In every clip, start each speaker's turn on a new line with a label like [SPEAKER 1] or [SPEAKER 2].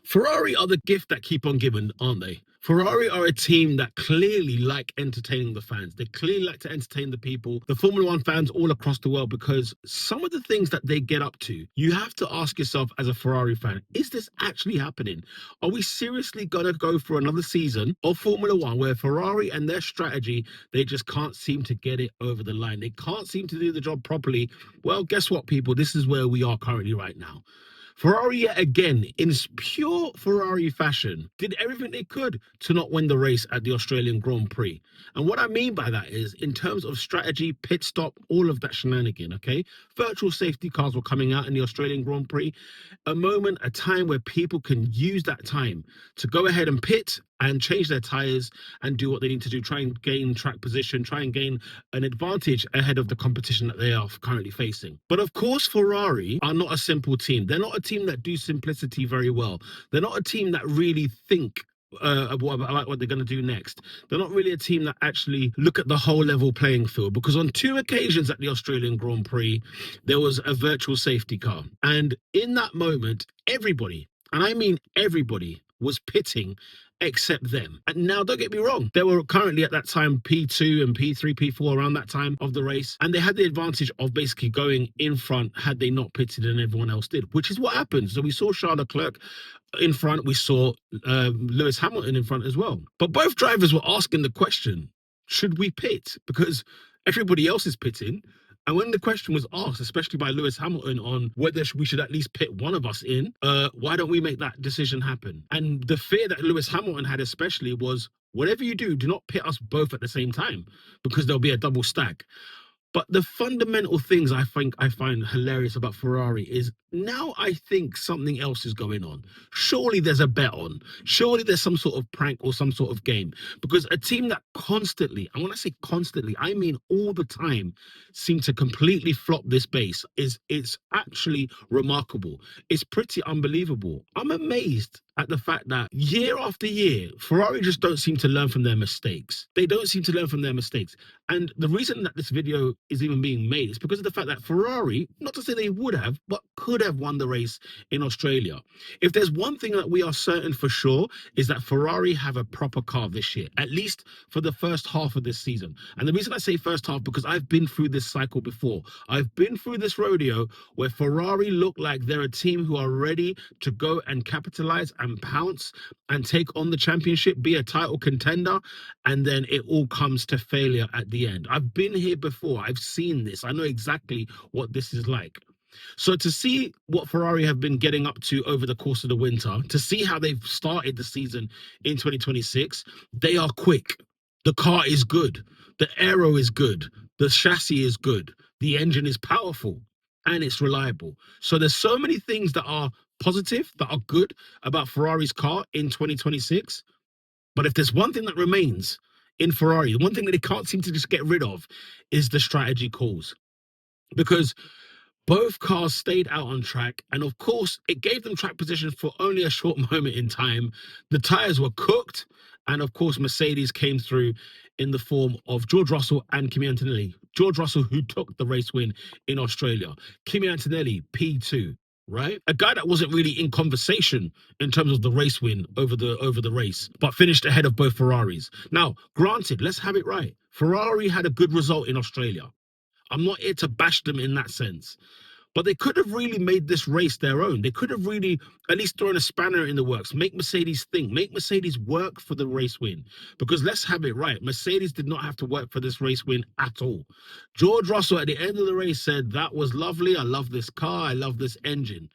[SPEAKER 1] Ferrari are the gift that keep on giving, aren't they? Ferrari are a team that clearly like entertaining the fans. They clearly like to entertain the people, the Formula One fans all across the world, because some of the things that they get up to, you have to ask yourself as a Ferrari fan, is this actually happening? Are we seriously going to go for another season of Formula One where Ferrari and their strategy, they just can't seem to get it over the line? They can't seem to do the job properly. Well, guess what, people? This is where we are currently right now. Ferrari, yet again, in pure Ferrari fashion, did everything they could to not win the race at the Australian Grand Prix. And what I mean by that is, in terms of strategy, pit stop, all of that shenanigan, okay? Virtual safety cars were coming out in the Australian Grand Prix. A moment, a time where people can use that time to go ahead and pit and change their tires and do what they need to do, try and gain track position, try and gain an advantage ahead of the competition that they are currently facing. But of course, Ferrari are not a simple team. They're not a team that do simplicity very well. They're not a team that really think about what they're going to do next. They're not really a team that actually look at the whole level playing field, because on two occasions at the Australian Grand Prix, there was a virtual safety car. And in that moment, everybody, and I mean everybody, was pitting except them. And now, don't get me wrong, they were currently at that time P2 and P3, P4 around that time of the race. And they had the advantage of basically going in front had they not pitted and everyone else did, which is what happened. So we saw Charles Leclerc in front. We saw Lewis Hamilton in front as well. But both drivers were asking the question, should we pit? Because everybody else is pitting. And when the question was asked, especially by Lewis Hamilton, on whether we should at least pit one of us in, why don't we make that decision happen? And the fear that Lewis Hamilton had especially was, whatever you do, do not pit us both at the same time, because there'll be a double stack. But the fundamental things I find hilarious about Ferrari is, now I think something else is going on. Surely there's a bet on. Surely there's some sort of prank or some sort of game. Because a team that constantly, and when I say constantly, I mean all the time, seem to completely flop this base, it's actually remarkable. It's pretty unbelievable. I'm amazed at the fact that year after year, Ferrari just don't seem to learn from their mistakes. They don't seem to learn from their mistakes. And the reason that this video is even being made is because of the fact that Ferrari, not to say they would have, but could have won the race in Australia. If there's one thing that we are certain for sure, is that Ferrari have a proper car this year, at least for the first half of this season. And the reason I say first half, because I've been through this cycle before. I've been through this rodeo where Ferrari look like they're a team who are ready to go and capitalize and pounce and take on the championship, be a title contender, and then it all comes to failure at the end. I've been here before. I've seen this. I know exactly what this is like. So to see what Ferrari have been getting up to over the course of the winter, to see how they've started the season in 2026, they are quick. The car is good. The aero is good. The chassis is good. The engine is powerful and it's reliable. So there's so many things that are positive, that are good about Ferrari's car in 2026. But if there's one thing that remains in Ferrari, the one thing that they can't seem to just get rid of is the strategy calls. Because both cars stayed out on track, and of course, it gave them track position for only a short moment in time. The tires were cooked, and of course, Mercedes came through in the form of George Russell and Kimi Antonelli. George Russell, who took the race win in Australia. Kimi Antonelli, P2. Right, a guy that wasn't really in conversation in terms of the race win over the race, but finished ahead of both Ferraris. Now, granted, let's have it right. Ferrari had a good result in Australia. I'm not here to bash them in that sense, but they could have really made this race their own. They could have really at least thrown a spanner in the works, make Mercedes think, make Mercedes work for the race win. Because let's have it right, Mercedes did not have to work for this race win at all. George Russell at the end of the race said, that was lovely. I love this car. I love this engine.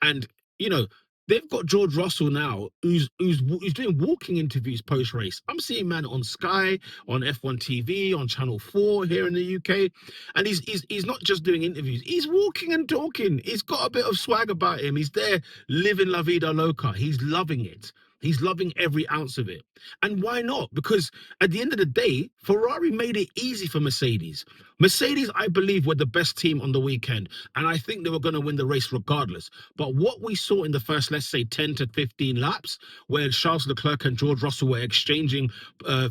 [SPEAKER 1] And, you know, they've got George Russell now, who's doing walking interviews post-race. I'm seeing man on Sky, on F1 TV, on Channel 4 here in the UK. And he's not just doing interviews. He's walking and talking. He's got a bit of swag about him. He's there living La Vida Loca. He's loving it. He's loving every ounce of it. And why not? Because at the end of the day, Ferrari made it easy for Mercedes. Mercedes, I believe, were the best team on the weekend. And I think they were going to win the race regardless. But what we saw in the first, let's say, 10 to 15 laps, where Charles Leclerc and George Russell were exchanging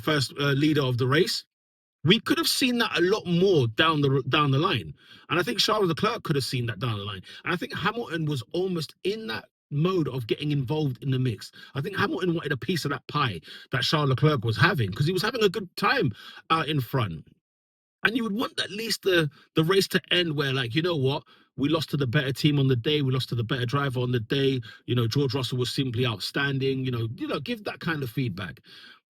[SPEAKER 1] first leader of the race, we could have seen that a lot more down the line. And I think Charles Leclerc could have seen that down the line. And I think Hamilton was almost in that mode of getting involved in the mix. I think Hamilton wanted a piece of that pie that Charles Leclerc was having because he was having a good time out in front. And you would want at least the race to end where, like, you know what, we lost to the better team on the day, we lost to the better driver on the day. You know, George Russell was simply outstanding. Give that kind of feedback.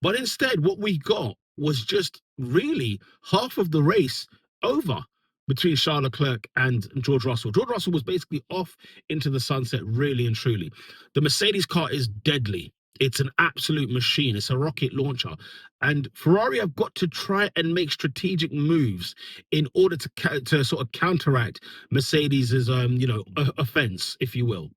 [SPEAKER 1] But instead, what we got was just really half of the race over between Charles Leclerc and George Russell. George Russell was basically off into the sunset, really and truly. The Mercedes car is deadly. It's an absolute machine. It's a rocket launcher. And Ferrari have got to try and make strategic moves in order to sort of counteract Mercedes's offense, if you will.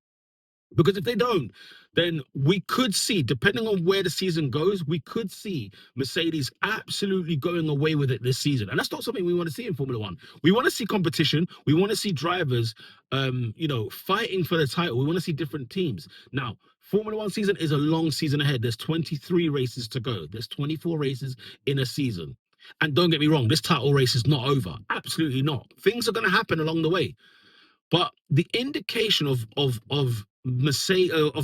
[SPEAKER 1] Because if they don't, then we could see, depending on where the season goes, we could see Mercedes absolutely going away with it this season. And that's not something we want to see in Formula One. We want to see competition. We want to see drivers, fighting for the title. We want to see different teams. Now, Formula One season is a long season ahead. There's 23 races to go. There's 24 races in a season. And don't get me wrong, this title race is not over. Absolutely not. Things are going to happen along the way. But the indication of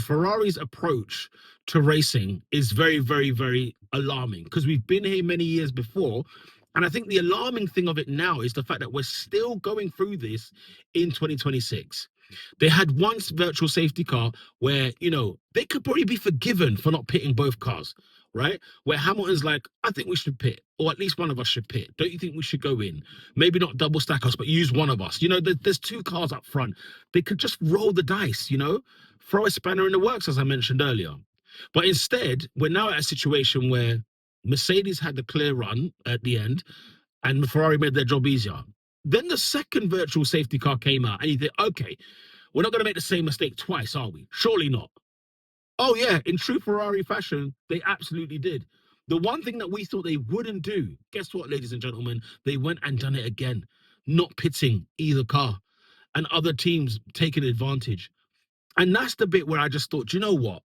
[SPEAKER 1] Ferrari's approach to racing is very, very, very alarming because we've been here many years before. And I think the alarming thing of it now is the fact that we're still going through this in 2026. They had once virtual safety car where, they could probably be forgiven for not pitting both cars, right? Where Hamilton's like, I think we should pit, or at least one of us should pit. Don't you think we should go in? Maybe not double stack us, but use one of us. There's two cars up front. They could just roll the dice, throw a spanner in the works, as I mentioned earlier. But instead, we're now at a situation where Mercedes had the clear run at the end, and Ferrari made their job easier. Then the second virtual safety car came out, and you think, okay, we're not going to make the same mistake twice, are we? Surely not. Oh, yeah, in true Ferrari fashion, they absolutely did. The one thing that we thought they wouldn't do, guess what, ladies and gentlemen? They went and done it again, not pitting either car, and other teams taking advantage. And that's the bit where I just thought, you know what?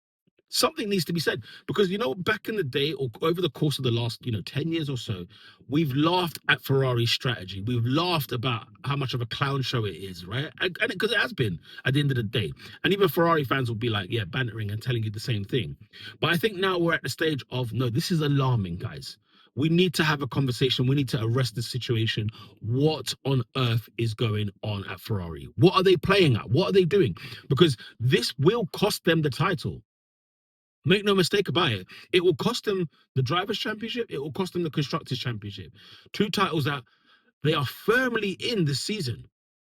[SPEAKER 1] Something needs to be said because back in the day or over the course of the last 10 years or so, we've laughed at Ferrari's strategy. We've laughed about how much of a clown show it is, right? And because it has been at the end of the day. And even Ferrari fans will be like, yeah, bantering and telling you the same thing. But I think now we're at the stage of, no, this is alarming, guys. We need to have a conversation. We need to arrest this situation. What on earth is going on at Ferrari? What are they playing at? What are they doing? Because this will cost them the title. Make no mistake about it. It will cost them the Drivers' Championship. It will cost them the Constructors' Championship. Two titles that they are firmly in this season.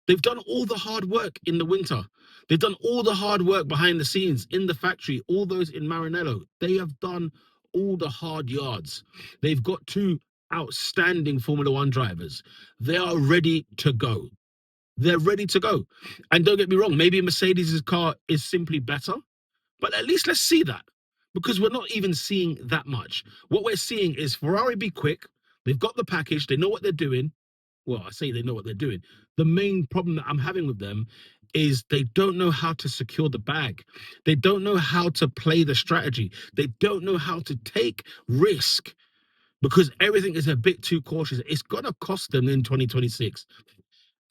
[SPEAKER 1] They've done all the hard work in the winter. They've done all the hard work behind the scenes in the factory, all those in Maranello. They have done all the hard yards. They've got two outstanding Formula One drivers. They are ready to go. They're ready to go. And don't get me wrong, maybe Mercedes' car is simply better, but at least let's see that because we're not even seeing that much. What we're seeing is Ferrari be quick. They've got the package. They know what they're doing. Well, I say they know what they're doing. The main problem that I'm having with them is they don't know how to secure the bag. They don't know how to play the strategy. They don't know how to take risk because everything is a bit too cautious. It's going to cost them in 2026.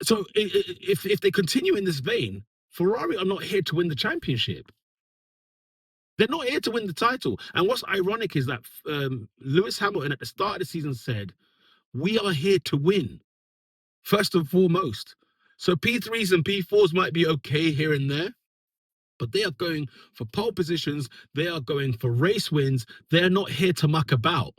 [SPEAKER 1] So if they continue in this vein, Ferrari are not here to win the championship. They're not here to win the title. And what's ironic is that Lewis Hamilton at the start of the season said, we are here to win, first and foremost. So P3s and P4s might be okay here and there, but they are going for pole positions. They are going for race wins. They're not here to muck about.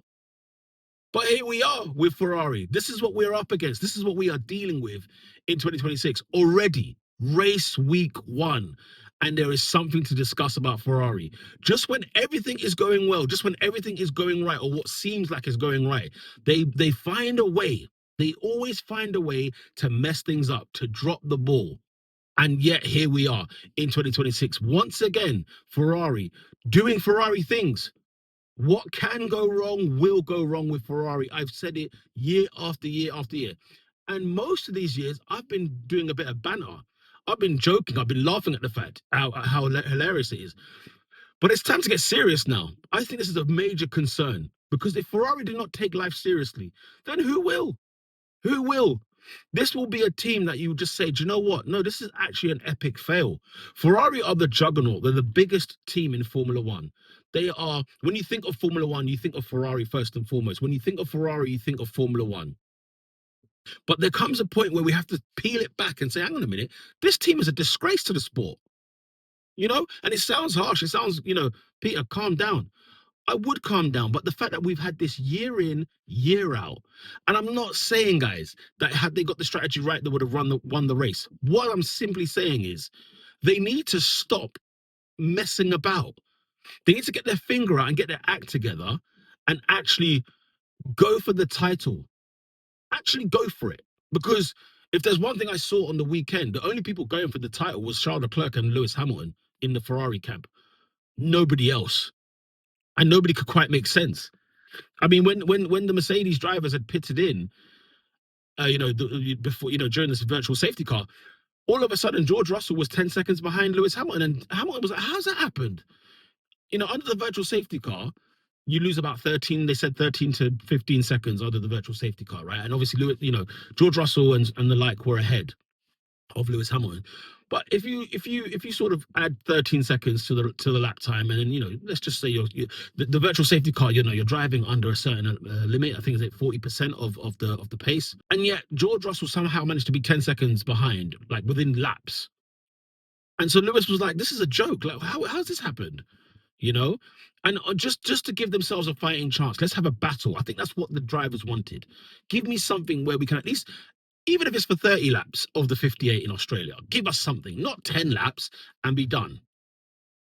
[SPEAKER 1] But here we are with Ferrari. This is what we're up against. This is what we are dealing with in 2026 already. Race week 1. And there is something to discuss about Ferrari. Just when everything is going well, just when everything is going right, or what seems like is going right, they find a way. They always find a way to mess things up, to drop the ball. And yet here we are in 2026. Once again, Ferrari doing Ferrari things. What can go wrong will go wrong with Ferrari. I've said it year after year after year. And most of these years, I've been doing a bit of banter. I've been joking. I've been laughing at the fact how hilarious it is. But it's time to get serious now. I think this is a major concern because if Ferrari do not take life seriously, then who will? Who will? This will be a team that you just say, do you know what? No, this is actually an epic fail. Ferrari are the juggernaut. They're the biggest team in Formula One. They are, when you think of Formula One, you think of Ferrari first and foremost. When you think of Ferrari, you think of Formula One. But there comes a point where we have to peel it back and say, hang on a minute, this team is a disgrace to the sport, you know? And it sounds harsh. It sounds, Peter, calm down. I would calm down, but the fact that we've had this year in, year out, and I'm not saying, guys, that had they got the strategy right, they would have won the race. What I'm simply saying is they need to stop messing about. They need to get their finger out and get their act together and actually go for the title. Actually go for it. Because if there's one thing I saw on the weekend, the only people going for the title was Charles Leclerc and Lewis Hamilton in the Ferrari camp. Nobody else. And nobody could quite make sense. I mean, when the Mercedes drivers had pitted in, before during this virtual safety car, all of a sudden George Russell was 10 seconds behind Lewis Hamilton, and Hamilton was like, "How's that happened?" Under the virtual safety car, you lose about 13. They said 13 to 15 seconds under the virtual safety car, right? And obviously, George Russell and the like were ahead of Lewis Hamilton. But if you sort of add 13 seconds to the lap time, and then let's just say the virtual safety car, you're driving under a certain limit. I think it's like 40% of the pace, and yet George Russell somehow managed to be 10 seconds behind, like within laps. And so Lewis was like, "This is a joke. Like, how's this happened?" You know, and just to give themselves a fighting chance. Let's have a battle. I think that's what the drivers wanted. Give me something where we can at least, even if it's for 30 laps of the 58 in Australia, give us something, not 10 laps and be done.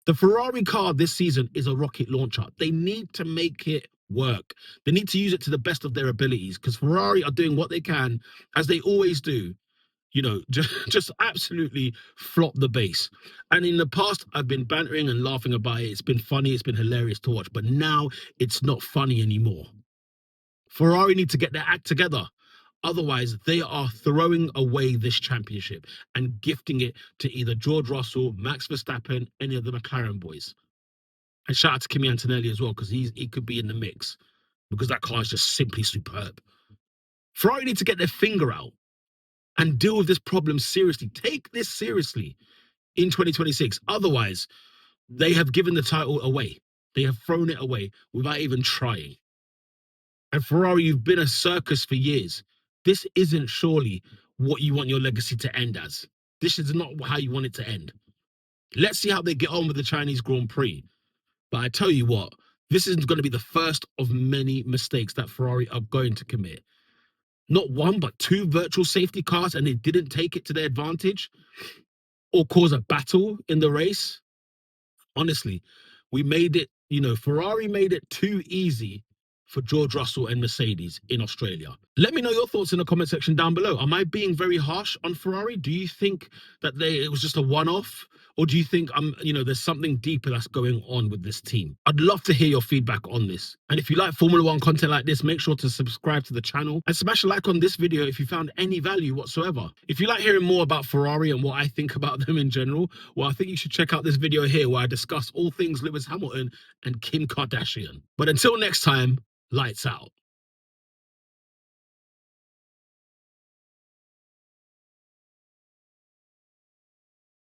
[SPEAKER 1] The Ferrari car this season is a rocket launcher. They need to make it work. They need to use it to the best of their abilities, because Ferrari are doing what they can, as they always do, just absolutely flop the base. And in the past, I've been bantering and laughing about it. It's been funny. It's been hilarious to watch. But now it's not funny anymore. Ferrari need to get their act together. Otherwise, they are throwing away this championship and gifting it to either George Russell, Max Verstappen, any of the McLaren boys. And shout out to Kimi Antonelli as well, because he could be in the mix, because that car is just simply superb. Ferrari need to get their finger out and deal with this problem seriously. Take this seriously in 2026. Otherwise, they have given the title away. They have thrown it away without even trying. And Ferrari, you've been a circus for years. This isn't surely what you want your legacy to end as. This is not how you want it to end. Let's see how they get on with the Chinese Grand Prix. But I tell you what, this is going to be the first of many mistakes that Ferrari are going to commit. Not one, but two virtual safety cars, and they didn't take it to their advantage or cause a battle in the race. Honestly, we made it, Ferrari made it too easy for George Russell and Mercedes in Australia. Let me know your thoughts in the comment section down below. Am I being very harsh on Ferrari? Do you think that it was just a one-off? Or do you think there's something deeper that's going on with this team? I'd love to hear your feedback on this. And if you like Formula One content like this, make sure to subscribe to the channel and smash a like on this video if you found any value whatsoever. If you like hearing more about Ferrari and what I think about them in general, well, I think you should check out this video here where I discuss all things Lewis Hamilton and Kim Kardashian. But until next time, lights out.